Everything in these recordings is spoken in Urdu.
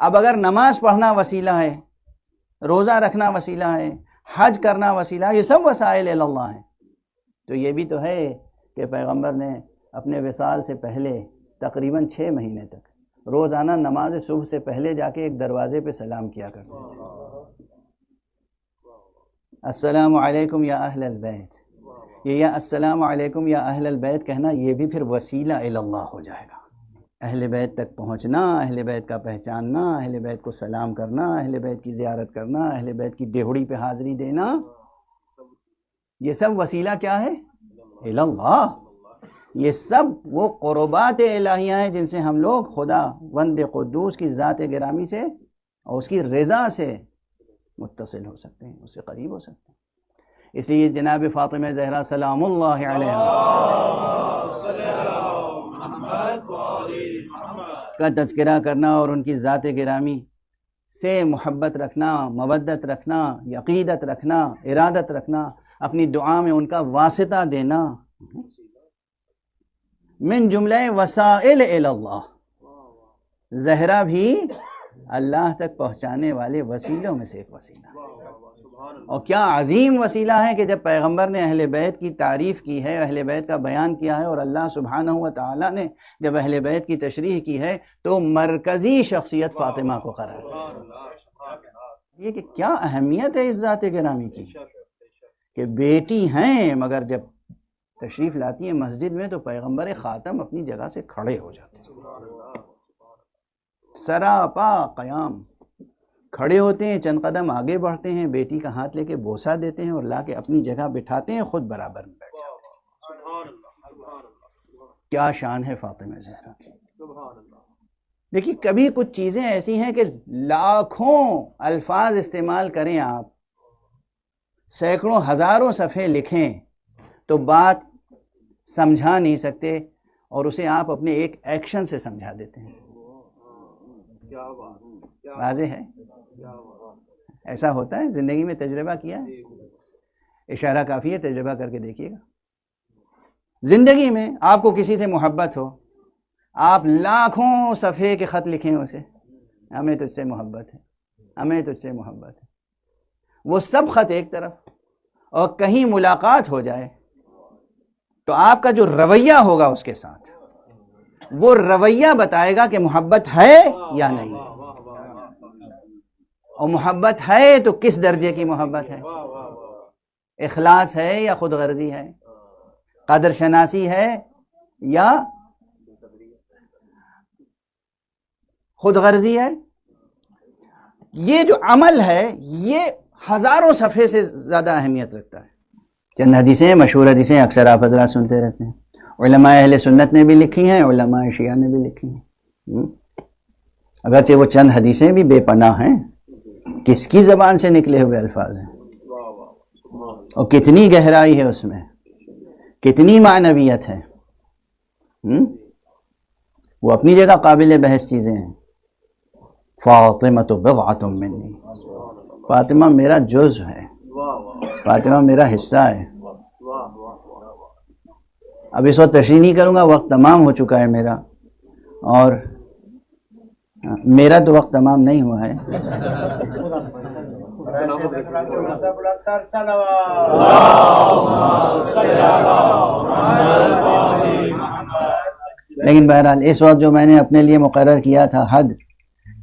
اب اگر نماز پڑھنا وسیلہ ہے، روزہ رکھنا وسیلہ ہے، حج کرنا وسیلہ ہے، یہ سب وسائل اللہ ہیں، تو یہ بھی تو ہے کہ پیغمبر نے اپنے وصال سے پہلے تقریباً 6 مہینے تک روزانہ نماز صبح سے پہلے جا کے ایک دروازے پہ سلام کیا کرتے تھے، السلام علیکم یا اہل البیت، یہ یا السلام علیکم یا اہل البیت کہنا یہ بھی پھر وسیلہ اللہ ہو جائے گا، اہل بیت تک پہنچنا، اہل بیت کا پہچاننا، اہل بیت کو سلام کرنا، اہل بیت کی زیارت کرنا، اہل بیت کی دیہڑی پہ حاضری دینا، یہ سب وسیلہ کیا ہے؟ اللہ۔ یہ سب وہ قربات الہیہ ہیں جن سے ہم لوگ خدا وند قدوس کی ذات گرامی سے اور اس کی رضا سے متصل ہو سکتے ہیں، اس سے قریب ہو سکتے ہیں۔ اس لیے جناب فاطمہ زہرا سلام اللہ علیہا کا تذکرہ کرنا اور ان کی ذات گرامی سے محبت رکھنا، مودت رکھنا، عقیدت رکھنا، ارادت رکھنا، اپنی دعا میں ان کا واسطہ دینا، من جملہ وسائل اللہ، زہرا بھی اللہ تک پہنچانے والے وسیلوں میں سے ایک وسیلہ ہے۔ اور کیا عظیم وسیلہ ہے کہ جب پیغمبر نے اہل بیت کی تعریف کی ہے، اہل بیت کا بیان کیا ہے، اور اللہ سبحانہ و تعالیٰ نے جب اہل بیت کی تشریح کی ہے تو مرکزی شخصیت فاطمہ کو قرار دیا۔ یہ کہ کیا اہمیت ہے اس ذات گرامی کی کہ بیٹی ہیں، مگر جب تشریف لاتی ہیں مسجد میں تو پیغمبر خاتم اپنی جگہ سے کھڑے ہو جاتے ہیں، سراپا قیام کھڑے ہوتے ہیں، چند قدم آگے بڑھتے ہیں، بیٹی کا ہاتھ لے کے بوسہ دیتے ہیں اور لا کے اپنی جگہ بٹھاتے ہیں، خود برابر میں بیٹھ جاتے ہیں۔ کیا شان ہے فاطمہ زہرا کی۔ دیکھیے کبھی کچھ چیزیں ایسی ہیں کہ لاکھوں الفاظ استعمال کریں آپ، سینکڑوں ہزاروں صفحے لکھیں تو بات سمجھا نہیں سکتے، اور اسے آپ اپنے ایک ایکشن سے سمجھا دیتے ہیں۔ واضح ہے؟ ایسا ہوتا ہے زندگی میں، تجربہ کیا ہے؟ اشارہ کافی ہے، تجربہ کر کے دیکھیے گا۔ زندگی میں آپ کو کسی سے محبت ہو، آپ لاکھوں صفحے کے خط لکھیں اسے، ہمیں تجھ سے محبت ہے، ہمیں تجھ سے محبت ہے، وہ سب خط ایک طرف، اور کہیں ملاقات ہو جائے تو آپ کا جو رویہ ہوگا اس کے ساتھ، وہ رویہ بتائے گا کہ محبت ہے یا نہیں، اور محبت ہے تو کس درجے کی محبت ہے، اخلاص ہے یا خود غرضی ہے، قدر شناسی ہے یا خود غرضی ہے۔ یہ جو عمل ہے یہ ہزاروں صفحے سے زیادہ اہمیت رکھتا ہے۔ چند حدیثیں، مشہور حدیثیں اکثر آپ حضرات سنتے رہتے ہیں، علماء اہل سنت نے بھی لکھی ہیں، علماء شیعہ نے بھی لکھی ہیں، اگرچہ وہ چند حدیثیں بھی بے پناہ ہیں، کس کی زبان سے نکلے ہوئے الفاظ ہیں، اور کتنی گہرائی ہے اس میں، کتنی معنویت ہے، وہ اپنی جگہ قابل بحث چیزیں ہیں۔ فاطمہ بضعۃ منی، فاطمہ میرا جزو ہے، فاطمہ میرا حصہ ہے۔ اب اس وقت تشریح نہیں کروں گا، وقت تمام ہو چکا ہے میرا، اور میرا تو وقت تمام نہیں ہوا ہے۔ لیکن بہرحال اس وقت جو میں نے اپنے لیے مقرر کیا تھا حد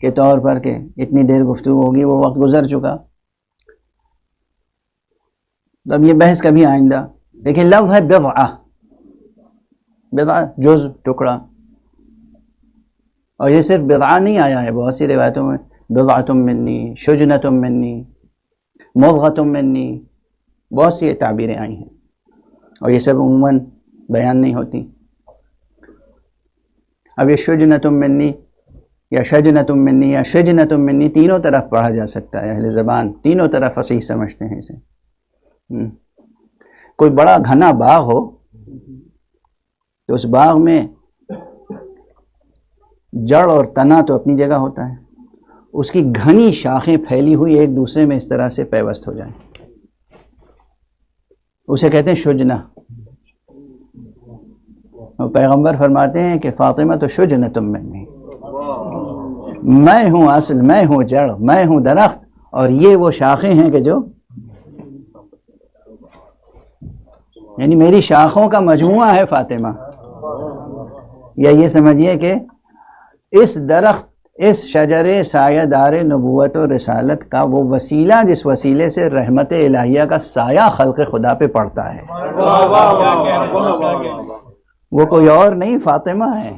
کے طور پر کہ اتنی دیر گفتگو ہوگی، وہ وقت گزر چکا۔ اب یہ بحث کبھی آئندہ۔ دیکھیں لفظ ہے بضعہ، بضعہ جز، ٹکڑا، اور یہ صرف بضعہ نہیں آیا ہے، بہت سی روایتوں میں بضعۃ منی، شجنۃ منی، مضغۃ منی، بہت سی تعبیریں آئی ہیں، اور یہ سب عموماً بیان نہیں ہوتی۔ اب یہ شجنۃ منی یا شجنۃ منی یا شجنۃ منی تینوں طرف پڑھا جا سکتا ہے، اہل زبان تینوں طرف فصیح سمجھتے ہیں اسے۔ کوئی بڑا گھنا باغ ہو تو اس باغ میں جڑ اور تنا تو اپنی جگہ ہوتا ہے، اس کی گھنی شاخیں پھیلی ہوئی ایک دوسرے میں اس طرح سے پیوست ہو جائیں، اسے کہتے ہیں شجنہ۔ اور پیغمبر فرماتے ہیں کہ فاطمہ تو شجنۃ منی، میں ہوں اصل، میں ہوں جڑ، میں ہوں درخت، اور یہ وہ شاخیں ہیں کہ جو، یعنی میری شاخوں کا مجموعہ ہے فاطمہ. یا یہ سمجھیے کہ اس درخت، اس شجر سایہ دار نبوت و رسالت کا وہ وسیلہ جس وسیلے سے رحمت الہیہ کا سایہ خلق خدا پہ پڑتا ہے، وہ کوئی اور نہیں، فاطمہ ہے.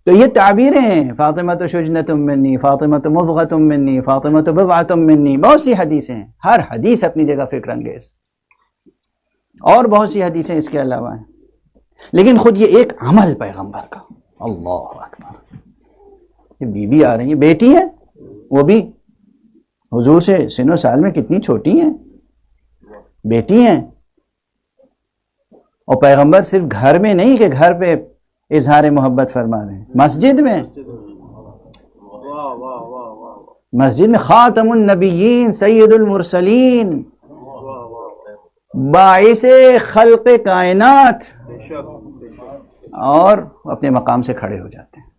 تو یہ تعبیریں ہیں، فاطمہ تو شجنۃ منی، فاطمہ تو مضغۃ منی، فاطمہ تو بضعۃ منی. بہت سی حدیثیں ہیں، ہر حدیث اپنی جگہ فکر انگیز، اور بہت سی حدیثیں اس کے علاوہ ہیں. لیکن خود یہ ایک عمل پیغمبر کا، اللہ اکبر. یہ بی بی آ رہی ہیں، بیٹی ہیں، وہ بھی حضور سے سن و سال میں کتنی چھوٹی ہیں، بیٹی ہیں. اور پیغمبر صرف گھر میں نہیں کہ گھر پہ اظہار محبت فرما رہے ہیں، مسجد میں، مسجد میں خاتم النبیین سید المرسلین باعث خلق کائنات، اور اپنے مقام سے کھڑے ہو جاتے ہیں،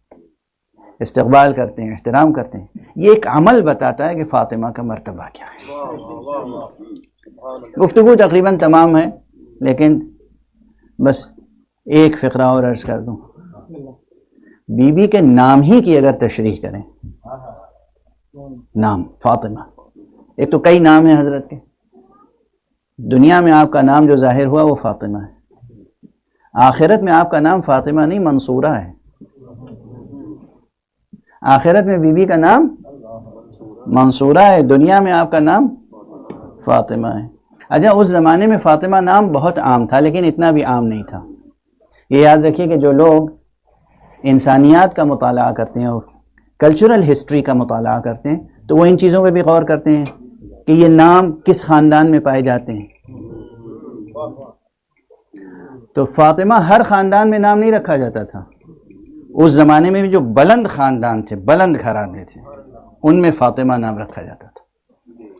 استقبال کرتے ہیں، احترام کرتے ہیں. یہ ایک عمل بتاتا ہے کہ فاطمہ کا مرتبہ کیا ہے. گفتگو تقریباً تمام ہے، لیکن بس ایک فقرہ اور عرض کر دوں. بی بی کے نام ہی کی اگر تشریح کریں، نام فاطمہ، ایک تو کئی نام ہیں حضرت کے، دنیا میں آپ کا نام جو ظاہر ہوا وہ فاطمہ ہے. آخرت میں آپ کا نام فاطمہ نہیں منصورہ ہے. آخرت میں بی بی کا نام منصورہ ہے، دنیا میں آپ کا نام فاطمہ ہے. اچھا، اس زمانے میں فاطمہ نام بہت عام تھا، لیکن اتنا بھی عام نہیں تھا. یہ یاد رکھیے کہ جو لوگ انسانیات کا مطالعہ کرتے ہیں اور کلچرل ہسٹری کا مطالعہ کرتے ہیں تو وہ ان چیزوں پہ بھی غور کرتے ہیں کہ یہ نام کس خاندان میں پائے جاتے ہیں. تو فاطمہ ہر خاندان میں نام نہیں رکھا جاتا تھا. اس زمانے میں بھی جو بلند خاندان تھے، بلند گھرانے تھے، ان میں فاطمہ نام رکھا جاتا تھا.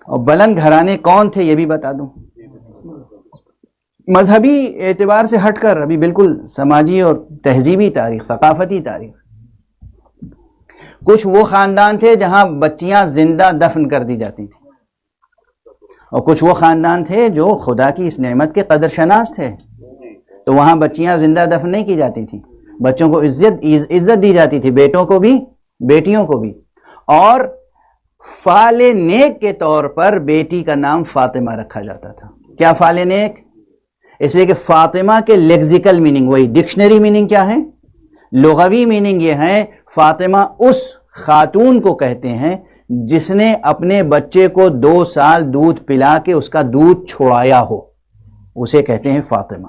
اور بلند گھرانے کون تھے یہ بھی بتا دوں. مذہبی اعتبار سے ہٹ کر ابھی بالکل سماجی اور تہذیبی تاریخ، ثقافتی تاریخ، کچھ وہ خاندان تھے جہاں بچیاں زندہ دفن کر دی جاتی تھیں، اور کچھ وہ خاندان تھے جو خدا کی اس نعمت کے قدر شناس تھے، تو وہاں بچیاں زندہ دفن نہیں کی جاتی تھیں، بچوں کو عزت دی جاتی تھی، بیٹوں کو بھی بیٹیوں کو بھی. اور فال نیک کے طور پر بیٹی کا نام فاطمہ رکھا جاتا تھا. کیا فال نیک؟ اس لیے کہ فاطمہ کے لیکزیکل میننگ، وہی ڈکشنری میننگ کیا ہے، لغوی میننگ یہ ہے، فاطمہ اس خاتون کو کہتے ہیں جس نے اپنے بچے کو 2 سال دودھ پلا کے اس کا دودھ چھڑایا ہو، اسے کہتے ہیں فاطمہ.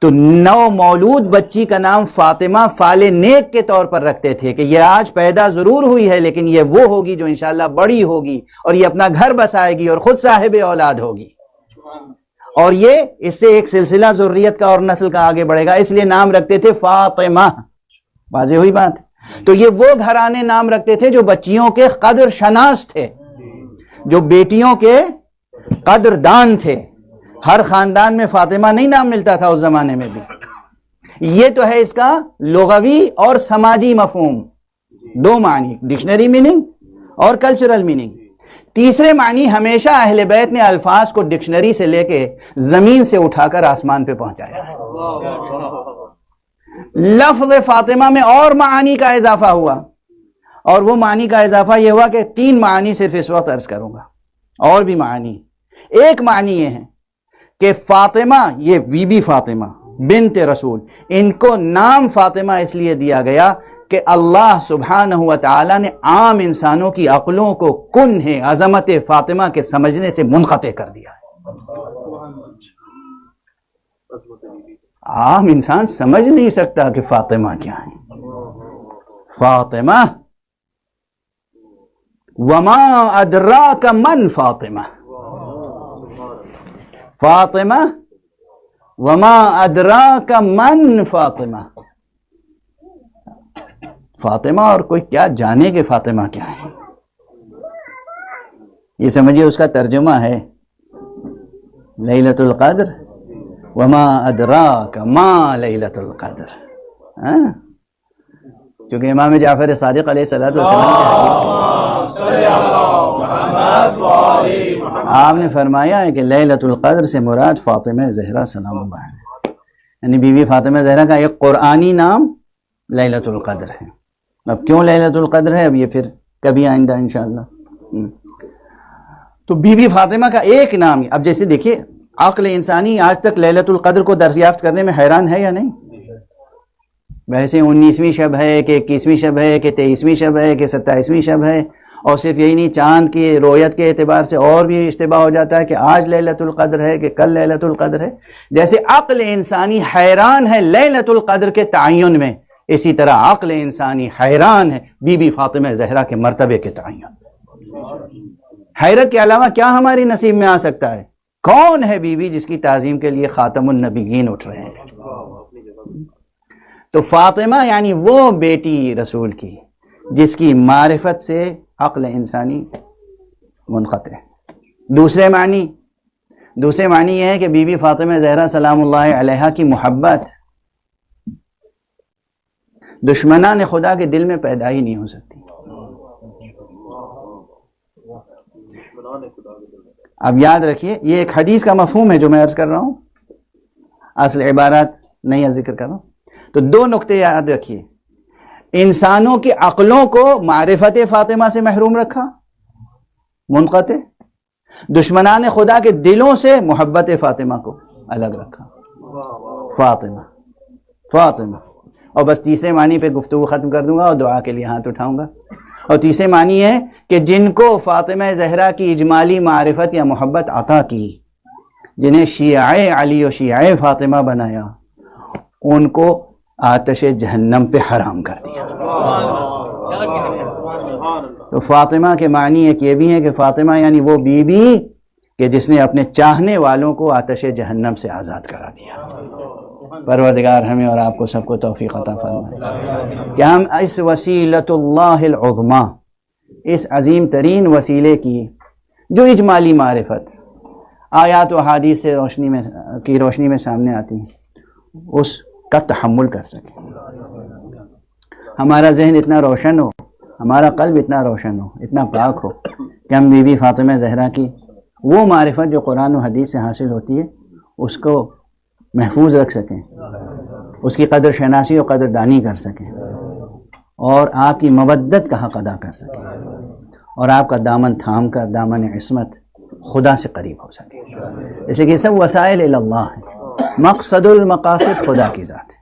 تو نو مولود بچی کا نام فاطمہ فال نیک کے طور پر رکھتے تھے کہ یہ آج پیدا ضرور ہوئی ہے، لیکن یہ وہ ہوگی جو انشاءاللہ بڑی ہوگی اور یہ اپنا گھر بسائے گی اور خود صاحب اولاد ہوگی، اور یہ اس سے ایک سلسلہ ذریت کا اور نسل کا آگے بڑھے گا. اس لیے نام رکھتے تھے فاطمہ. واضح ہوئی بات؟ تو یہ وہ گھرانے نام رکھتے تھے جو بچیوں کے قدر شناس تھے، جو بیٹیوں کے قدر دان تھے. ہر خاندان میں فاطمہ نہیں نام ملتا تھا اس زمانے میں بھی. یہ تو ہے اس کا لغوی اور سماجی مفہوم، 2 معنی، ڈکشنری میننگ اور کلچرل میننگ. تیسرے معنی ہمیشہ اہل بیت نے الفاظ کو ڈکشنری سے لے کے زمین سے اٹھا کر آسمان پہ پہنچایا. لفظ فاطمہ میں اور معانی کا اضافہ ہوا، اور وہ معنی کا اضافہ یہ ہوا کہ 3 معنی صرف اس وقت عرض کروں گا، اور بھی معنی. ایک معنی یہ ہے کہ فاطمہ، یہ بی بی فاطمہ بنت رسول، ان کو نام فاطمہ اس لیے دیا گیا کہ اللہ سبحانہ و تعالی نے عام انسانوں کی عقلوں کو کنہ عظمت فاطمہ کے سمجھنے سے منقطع کر دیا ہے. عام انسان سمجھ نہیں سکتا کہ فاطمہ کیا ہے. فاطمہ، وما ادراک من فاطمہ، فاطمہ وما ادراک من فاطمہ. فاطمہ، اور کوئی کیا جانے کہ فاطمہ کیا ہے. یہ سمجھیے اس کا ترجمہ ہے لیلۃ القدر، وما ادراک ما لیلۃ القدر. چونکہ امام جعفر صادق علیہ الصلوۃ والسلام آپ نے فرمایا ہے کہ لیلۃ القدر سے مراد فاطمہ زہرا سلام اللہ علیہ، یعنی بی بی فاطمہ زہرا کا ایک قرآنی نام لیلۃ القدر ہے۔ اب کیوں لیلۃ القدر ہے اب یہ پھر کبھی آئندہ انشاءاللہ۔ تو بی بی فاطمہ کا ایک نام، اب جیسے دیکھیے عقل انسانی آج تک لیلۃ القدر کو دریافت کرنے میں حیران ہے یا نہیں؟ ویسے 19ویں شب ہے کہ 21ویں شب ہے کہ 23ویں شب ہے کہ 27ویں شب ہے، اور صرف یہی نہیں، چاند کی رویت کے اعتبار سے اور بھی اشتباہ ہو جاتا ہے کہ آج لیلۃ القدر ہے کہ کل لیلۃ القدر ہے۔ جیسے عقل انسانی حیران ہے لیلۃ القدر کے تعین میں، اسی طرح عقل انسانی حیران ہے بی بی فاطمہ زہرا کے مرتبے کے تعین۔ حیرت کے علاوہ کیا ہماری نصیب میں آ سکتا ہے؟ کون ہے بی بی جس کی تعظیم کے لیے خاتم النبیین اٹھ رہے ہیں؟ تو فاطمہ یعنی وہ بیٹی رسول کی جس کی معرفت سے عقل انسانی منقطع ہے۔ دوسرے معنی یہ ہے کہ بی بی فاطمہ زہرا سلام اللہ علیہا کی محبت دشمنان خدا کے دل میں پیدا ہی نہیں ہو سکتی۔ اب یاد رکھیے یہ ایک حدیث کا مفہوم ہے جو میں عرض کر رہا ہوں، اصل عبارات نہیں ذکر کر رہا ہوں۔ تو دو نقطے یاد رکھیے، انسانوں کی عقلوں کو معرفت فاطمہ سے محروم رکھا، منقطع، دشمنان خدا کے دلوں سے محبت فاطمہ کو الگ رکھا، فاطمہ۔ اور بس تیسرے معنی پہ گفتگو ختم کر دوں گا اور دعا کے لیے ہاتھ اٹھاؤں گا۔ اور تیسرے معنی ہے کہ جن کو فاطمہ زہرا کی اجمالی معرفت یا محبت عطا کی، جنہیں شیعہ علی و شیعہ فاطمہ بنایا، ان کو آتش جہنم پہ حرام کر دیا۔ تو فاطمہ کے معنی ایک یہ بھی ہے کہ فاطمہ یعنی وہ بی بی کہ جس نے اپنے چاہنے والوں کو آتش جہنم سے آزاد کرا دیا۔ پروردگار ہمیں اور آپ کو سب کو توفیق عطا فرمائے کہ ہم اس وسیلۃ اللہ العظمیٰ، اس عظیم ترین وسیلے کی جو اجمالی معرفت آیات و حدیث سے روشنی میں سامنے آتی ہیں، اس کا تحمل کر سکیں، ہمارا ذہن اتنا روشن ہو، ہمارا قلب اتنا روشن ہو، اتنا پاک ہو کہ ہم بی بی فاطمہ زہرا کی وہ معرفت جو قرآن و حدیث سے حاصل ہوتی ہے اس کو محفوظ رکھ سکیں، اس کی قدر شناسی و قدر دانی کر سکیں، اور آپ کی مودت کا حق ادا کر سکیں، اور آپ کا دامن تھام کر دامن عصمت خدا سے قریب ہو سکے۔ اس لیے کہ سب وسائل اللہ ہیں، مقصد المقاصد خدا کی ذات ہے،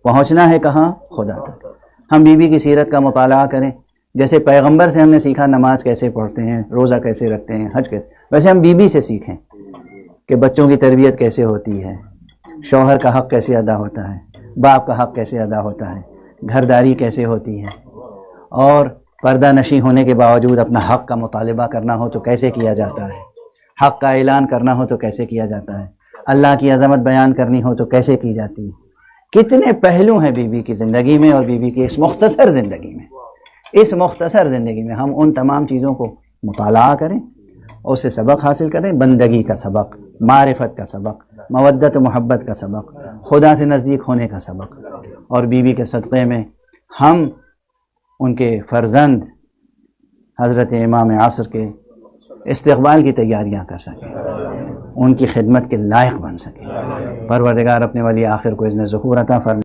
پہنچنا ہے کہاں؟ خدا تک۔ ہم بی بی کی سیرت کا مطالعہ کریں، جیسے پیغمبر سے ہم نے سیکھا نماز کیسے پڑھتے ہیں، روزہ کیسے رکھتے ہیں، حج کیسے، ویسے ہم بی بی سے سیکھیں کہ بچوں کی تربیت کیسے ہوتی ہے، شوہر کا حق کیسے ادا ہوتا ہے، باپ کا حق کیسے ادا ہوتا ہے، گھرداری کیسے ہوتی ہے، اور پردہ نشی ہونے کے باوجود اپنا حق کا مطالبہ کرنا ہو تو کیسے کیا جاتا ہے، حق کا اعلان کرنا ہو تو کیسے کیا جاتا ہے، اللہ کی عظمت بیان کرنی ہو تو کیسے کی جاتی ہے۔ کتنے پہلو ہیں بی بی کی زندگی میں، اور بی بی کی اس مختصر زندگی میں ہم ان تمام چیزوں کو مطالعہ کریں، اس سے سبق حاصل کریں، بندگی کا سبق، معرفت کا سبق، مودت و محبت کا سبق، خدا سے نزدیک ہونے کا سبق، اور بی بی کے صدقے میں ہم ان کے فرزند حضرت امام عصر کے استقبال کی تیاریاں کر سکیں، ان کی خدمت کے لائق بن سکیں۔ پروردگار اپنے ولی آخر کو اذن ظہور عطا فرمائے۔